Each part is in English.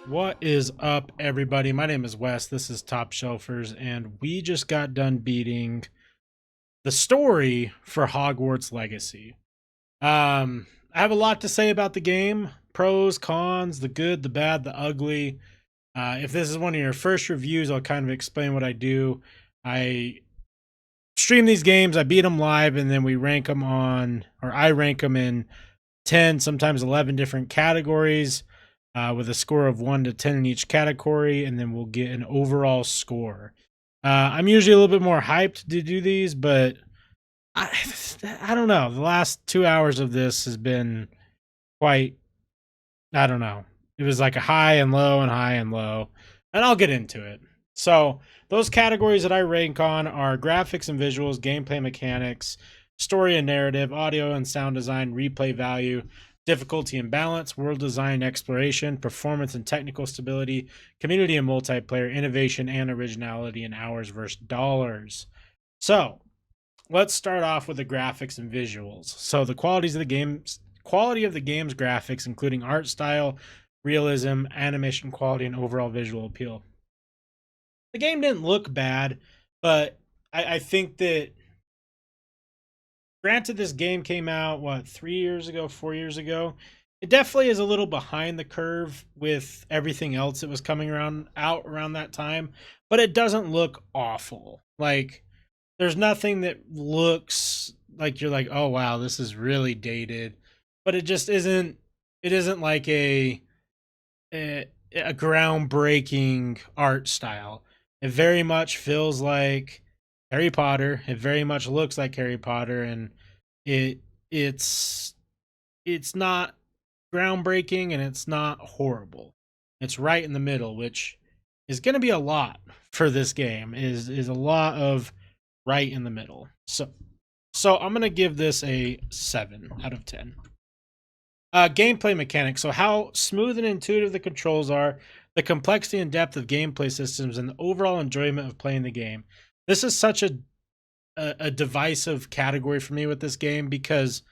What is up, everybody? My name is Wes. This is Top Shelfers, and we just got done beating the story for Hogwarts Legacy. I have a lot to say about the game: pros, cons, the good, the bad, the ugly. If this is one of your first reviews, I'll kind of explain what I do. I stream these games, I beat them live, and then we rank them or I rank them in 10, sometimes 11 different categories with a score of 1 to 10 in each category, and then we'll get an overall score. I'm usually a little bit more hyped to do these, but I, I don't know. The last 2 hours of this has been quite, I don't know. It was like a high and low and high and low, and I'll get into it. So, those categories that I rank on are graphics and visuals, gameplay mechanics, story and narrative, audio and sound design, replay value, difficulty and balance, world design and exploration, performance and technical stability, community and multiplayer, innovation and originality, and hours versus dollars. So, let's start off with the graphics and visuals. So, the quality of the game's graphics, including art style, realism, animation quality, and overall visual appeal. The game didn't look bad, but I think that, granted, this game came out, what, 3 years ago, 4 years ago? It definitely is a little behind the curve with everything else that was coming out around that time, but it doesn't look awful. Like, there's nothing that looks like you're like, oh wow, this is really dated, but it just isn't. It isn't like a groundbreaking art style. It very much feels like Harry Potter. It very much looks like Harry Potter, and it it's it's not groundbreaking and it's not horrible. It's right in the middle, which is going to be a lot for this game. Is a lot of right in the middle. So I'm going to give this a 7 out of 10. Gameplay mechanics. So how smooth and intuitive the controls are, the complexity and depth of gameplay systems, and the overall enjoyment of playing the game. This is such a divisive category for me with this game because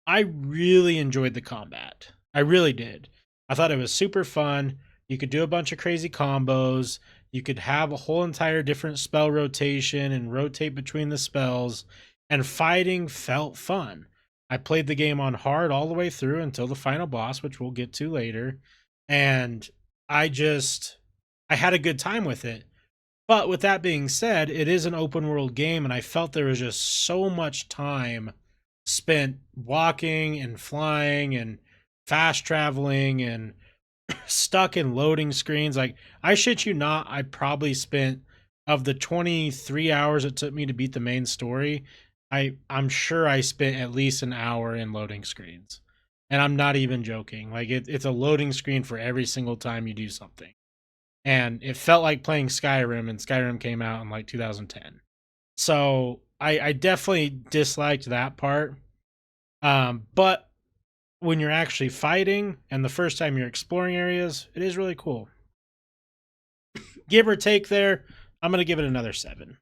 I really enjoyed the combat. I really did. I thought it was super fun. You could do a bunch of crazy combos. You could have a whole entire different spell rotation and rotate between the spells, and fighting felt fun. I played the game on hard all the way through until the final boss, which we'll get to later, and I just I had a good time with it. But with that being said, it is an open world game, and I felt there was just so much time spent walking and flying and fast traveling and stuck in loading screens. Like, I shit you not, I probably spent, of the 23 hours it took me to beat the main story, I'm sure I spent at least an hour in loading screens. And I'm not even joking. Like, it's a loading screen for every single time you do something. And it felt like playing Skyrim, and Skyrim came out in like 2010. So I definitely disliked that part. But when you're actually fighting and the first time you're exploring areas, it is really cool. Give or take there, I'm going to give it another 7.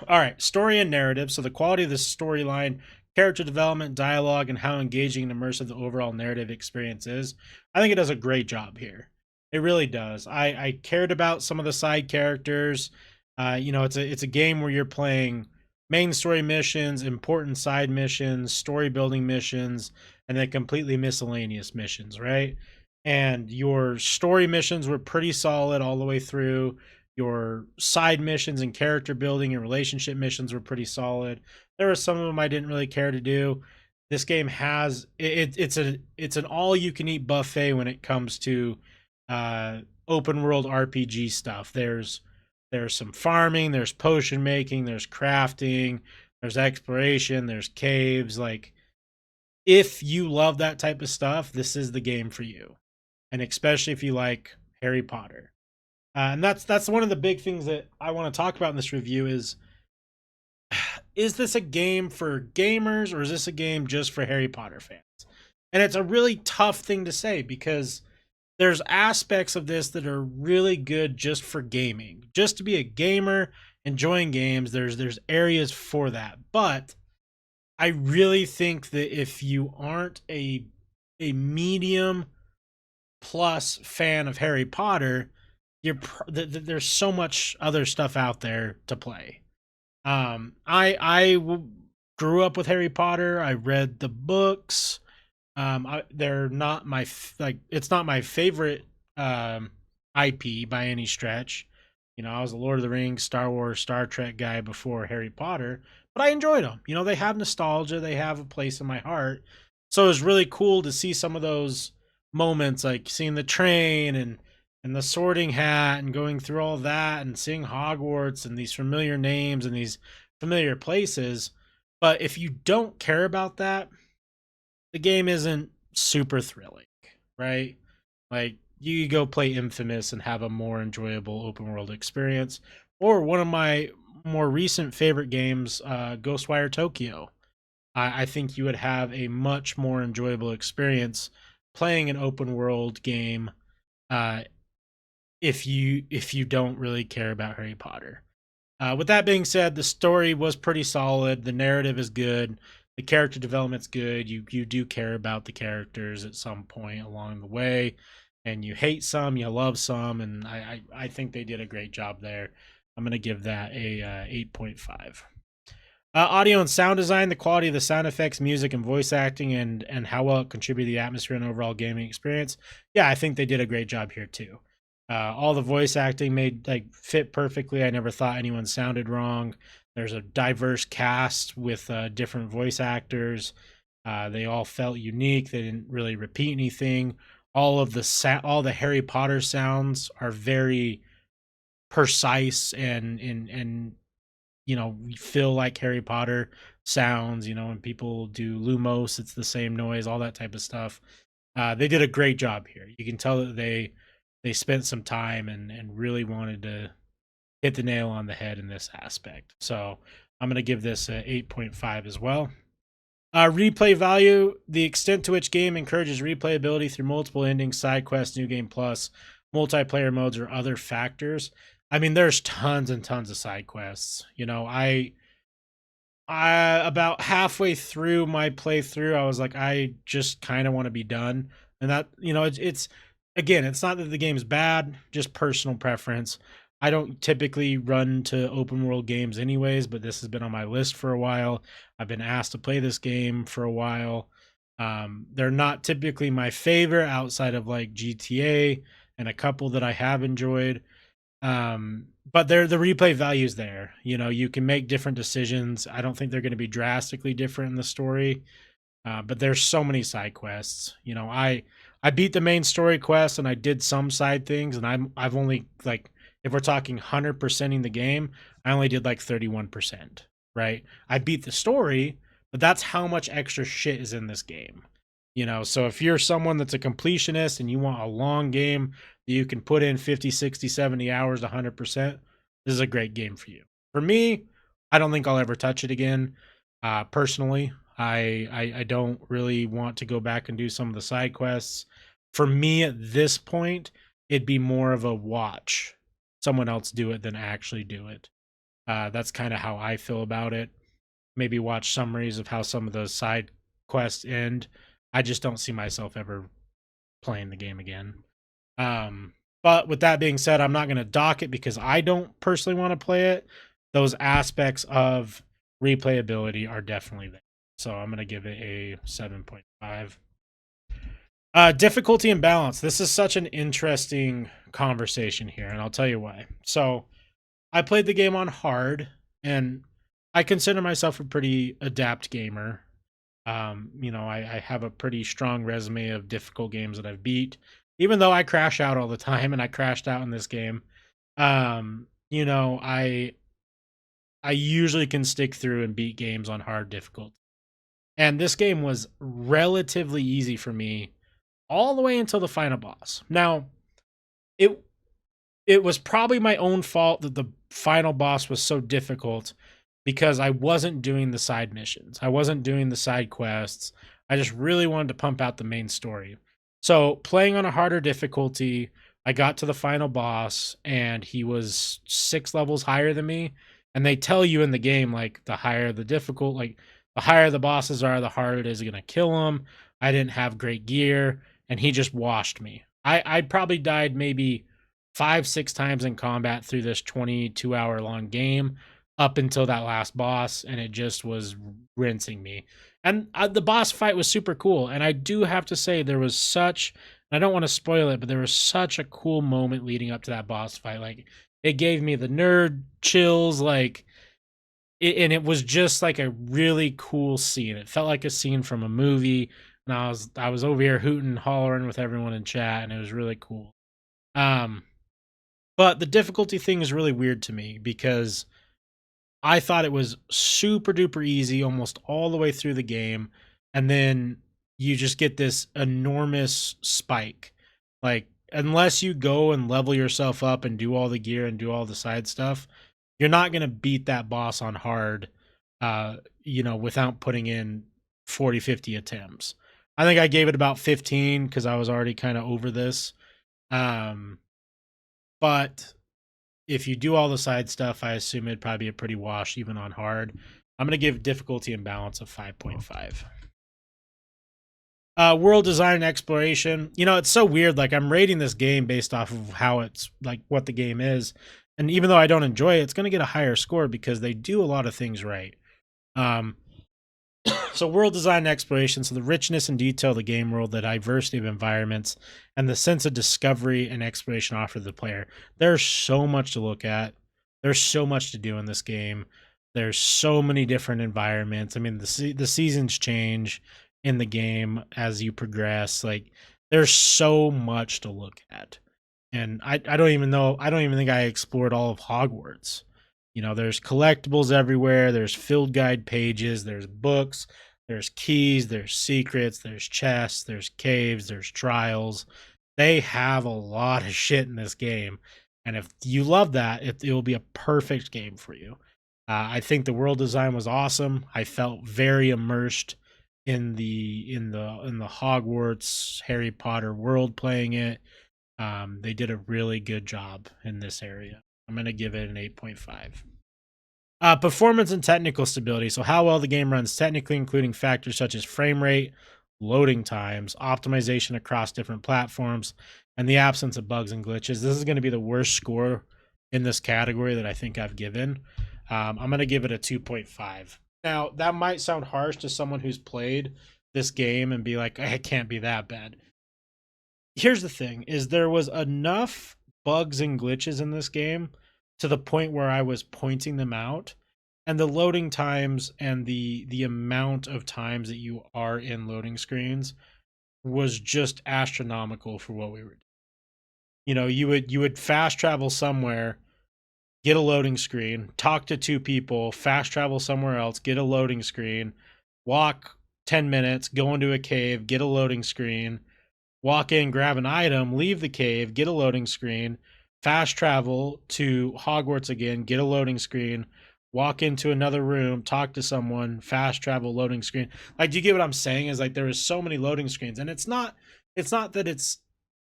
All right, story and narrative. So the quality of the storyline, character development, dialogue, and how engaging and immersive the overall narrative experience is, I think it does a great job here. It really does. I cared about some of the side characters. It's a game where you're playing main story missions, important side missions, story building missions, and then completely miscellaneous missions, right? And your story missions were pretty solid all the way through. Your side missions and character building and relationship missions were pretty solid. There were some of them I didn't really care to do. This game has it's an all you can eat buffet when it comes to open world RPG stuff. There's some farming, there's potion making, there's crafting, there's exploration, there's caves. Like, if you love that type of stuff, this is the game for you. And especially if you like Harry Potter. And that's one of the big things that I want to talk about in this review is this a game for gamers, or is this a game just for Harry Potter fans? And it's a really tough thing to say because there's aspects of this that are really good just for gaming, just to be a gamer enjoying games. There's areas for that, but I really think that if you aren't a medium plus fan of Harry Potter, there's so much other stuff out there to play. Grew up with Harry Potter. I read the books. They're not it's not my favorite IP by any stretch. You know, I was a Lord of the Rings, Star Wars, Star Trek guy before Harry Potter, but I enjoyed them. You know, they have nostalgia, they have a place in my heart. So it was really cool to see some of those moments, like seeing the train and the Sorting Hat and going through all that and seeing Hogwarts and these familiar names and these familiar places. But if you don't care about that, the game isn't super thrilling, right? Like you go play Infamous and have a more enjoyable open world experience, or one of my more recent favorite games, Ghostwire Tokyo. I think you would have a much more enjoyable experience playing an open world game uh, if you don't really care about Harry Potter. With that being said, the story was pretty solid. The narrative is good. The character development's good. You do care about the characters at some point along the way, and you hate some, you love some, and I think they did a great job there. I'm gonna give that a 8.5. Audio and sound design, the quality of the sound effects, music, and voice acting, and how well it contributed to the atmosphere and overall gaming experience. Yeah, I think they did a great job here too. All the voice acting made fit perfectly. I never thought anyone sounded wrong. There's a diverse cast with different voice actors. They all felt unique. They didn't really repeat anything. All the Harry Potter sounds are very precise and you know, feel like Harry Potter sounds. You know, when people do Lumos, it's the same noise, all that type of stuff. They did a great job here. You can tell that they spent some time and really wanted to hit the nail on the head in this aspect. So I'm going to give this a 8.5 as well. Replay value, the extent to which game encourages replayability through multiple endings, side quests, new game plus, multiplayer modes, or other factors. I mean, there's tons and tons of side quests. You know, I about halfway through my playthrough, I was like, I just kind of want to be done. And that, you know, it's again, it's not that the game's bad, just personal preference. I don't typically run to open world games anyways, but this has been on my list for a while. I've been asked to play this game for a while. They're not typically my favorite outside of like GTA and a couple that I have enjoyed. But the replay value is there. You know, you can make different decisions. I don't think they're going to be drastically different in the story. But there's so many side quests. You know, I beat the main story quest and I did some side things, and I've only like, if we're talking 100%ing the game, I only did like 31%, right? I beat the story, but that's how much extra shit is in this game. You know, so if you're someone that's a completionist and you want a long game that you can put in 50, 60, 70 hours, 100%, this is a great game for you. For me, I don't think I'll ever touch it again. Personally, I don't really want to go back and do some of the side quests. For me at this point, it'd be more of a watch someone else do it than actually do it. That's kind of how I feel about it. Maybe watch summaries of how some of the side quests end. I just don't see myself ever playing the game again. But with that being said, I'm not going to dock it because I don't personally want to play it. Those aspects of replayability are definitely there. So I'm going to give it a 7.5. Difficulty and balance. This is such an interesting conversation here, and I'll tell you why. So I played the game on hard, and I consider myself a pretty adept gamer. You know, I have a pretty strong resume of difficult games that I've beat, even though I crash out all the time, and I crashed out in this game. You know, I usually can stick through and beat games on hard difficulty. And this game was relatively easy for me all the way until the final boss. Now, it it was probably my own fault that the final boss was so difficult because I wasn't doing the side missions. I wasn't doing the side quests. I just really wanted to pump out the main story. So, playing on a harder difficulty, I got to the final boss and he was 6 levels higher than me. And they tell you in the game, like, the higher the difficult, like, the higher the bosses are, the harder it is going to kill them. I didn't have great gear and he just washed me. I probably died maybe 5, 6 times in combat through this 22-hour long game up until that last boss, and it just was rinsing me. And the boss fight was super cool, and I do have to say there was such. I don't want to spoil it, but there was such a cool moment leading up to that boss fight. Like it gave me the nerd chills, like and it was just like a really cool scene. It felt like a scene from a movie, and I was over here hooting and hollering with everyone in chat, and it was really cool. Um, but the difficulty thing is really weird to me because I thought it was super duper easy almost all the way through the game, and then you just get this enormous spike. Like unless you go and level yourself up and do all the gear and do all the side stuff, you're not going to beat that boss on hard without putting in 40, 50 attempts. I think I gave it about 15 cuz I was already kind of over this. Um but if you do all the side stuff, I assume it'd probably be a pretty wash even on hard. I'm going to give difficulty and balance a 5.5. World design and exploration. It's so weird. Like I'm rating this game based off of how it's like what the game is. And even though I don't enjoy it, it's going to get a higher score because they do a lot of things right. Um, so world design and exploration, so the richness and detail of the game world, the diversity of environments, and the sense of discovery and exploration offered to the player. There's so much to look at. There's so much to do in this game. There's so many different environments. I mean, the seasons change in the game as you progress. Like there's so much to look at. And I don't even know, I don't even think I explored all of Hogwarts. There's collectibles everywhere, there's field guide pages, there's books, there's keys, there's secrets, there's chests, there's caves, there's trials. They have a lot of shit in this game. And if you love that, it will be a perfect game for you. I think the world design was awesome. I felt very immersed in the Hogwarts Harry Potter world playing it. They did a really good job in this area. I'm going to give it an 8.5. Performance and technical stability. So, how well the game runs technically, including factors such as frame rate, loading times, optimization across different platforms, and the absence of bugs and glitches. This is going to be the worst score in this category that I think I've given. I'm going to give it a 2.5. Now, that might sound harsh to someone who's played this game and be like, it can't be that bad. Here's the thing is there was enough bugs and glitches in this game to the point where I was pointing them out, and the loading times and the amount of times that you are in loading screens was just astronomical for what we were doing. You would fast travel somewhere, get a loading screen, talk to two people, fast travel somewhere else, get a loading screen, walk 10 minutes, go into a cave, get a loading screen, walk in, grab an item, leave the cave, get a loading screen, fast travel to Hogwarts again, get a loading screen, walk into another room, talk to someone, fast travel, loading screen. Like, do you get what I'm saying? Is like there is so many loading screens, and it's not that it's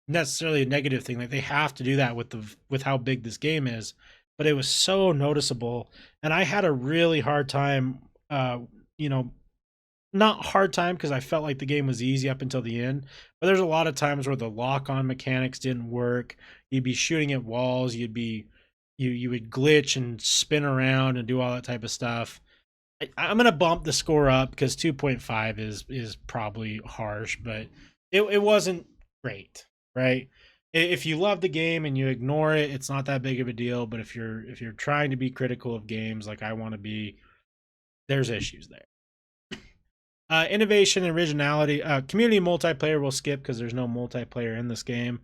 necessarily a negative thing. Like they have to do that with how big this game is, but it was so noticeable, and I had a really hard time. You know, not hard time because I felt like the game was easy up until the end. But there's a lot of times where the lock on mechanics didn't work. You'd be shooting at walls. You would glitch and spin around and do all that type of stuff. I'm gonna bump the score up because 2.5 is probably harsh, but it wasn't great, right? If you love the game and you ignore it, it's not that big of a deal. But if you're trying to be critical of games like I want to be, there's issues there. Innovation and originality. Community multiplayer will skip because there's no multiplayer in this game.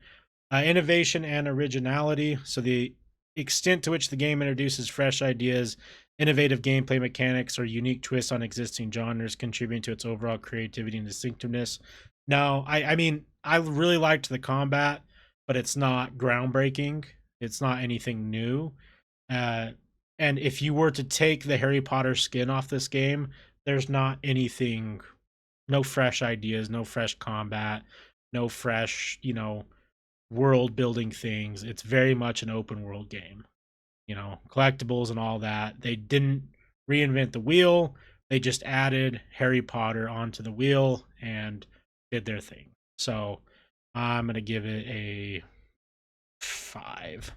Innovation and originality. So the extent to which the game introduces fresh ideas, innovative gameplay mechanics, or unique twists on existing genres, contributing to its overall creativity and distinctiveness. No, I mean, I really liked the combat, but it's not groundbreaking. It's not anything new. Uh, and if you were to take the Harry Potter skin off this game, there's not anything, no fresh ideas, no fresh combat, no fresh, world building things. It's very much an open world game, collectibles and all that. They didn't reinvent the wheel. They just added Harry Potter onto the wheel and did their thing. So I'm going to give it a 5.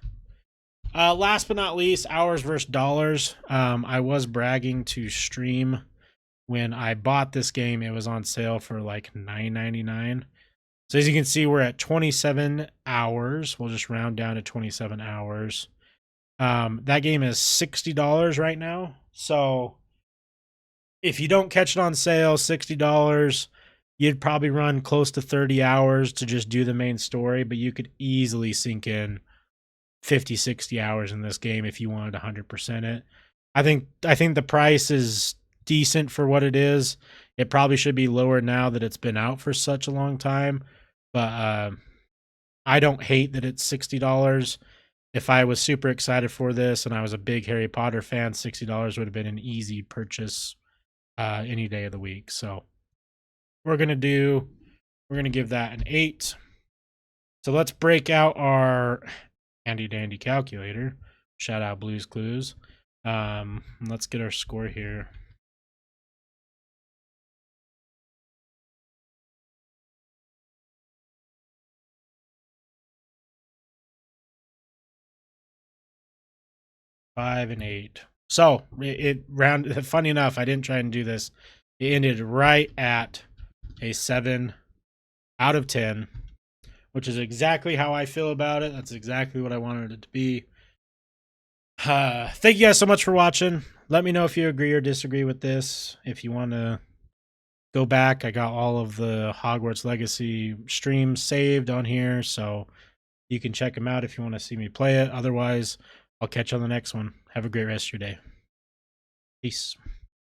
Last but not least, hours versus dollars. I was bragging to stream when I bought this game. It was on sale for like $9.99. So as you can see, we're at 27 hours. We'll just round down to 27 hours. That game is $60 right now. So if you don't catch it on sale, $60, you'd probably run close to 30 hours to just do the main story, but you could easily sink in 50, 60 hours in this game if you wanted to 100% it. I think the price is decent for what it is. It probably should be lower now that it's been out for such a long time, but I don't hate that it's $60. If I was super excited for this and I was a big Harry Potter fan, $60 would have been an easy purchase any day of the week. So we're gonna give that an 8. So let's break out our handy dandy calculator. Shout out Blues Clues. Let's get our score here. Five and 8. So it round. Funny enough, I didn't try and do this. It ended right at a 7 out of 10, which is exactly how I feel about it. That's exactly what I wanted it to be. Thank you guys so much for watching. Let me know if you agree or disagree with this. If you want to go back, I got all of the Hogwarts Legacy streams saved on here, so you can check them out if you want to see me play it. Otherwise, I'll catch you on the next one. Have a great rest of your day. Peace.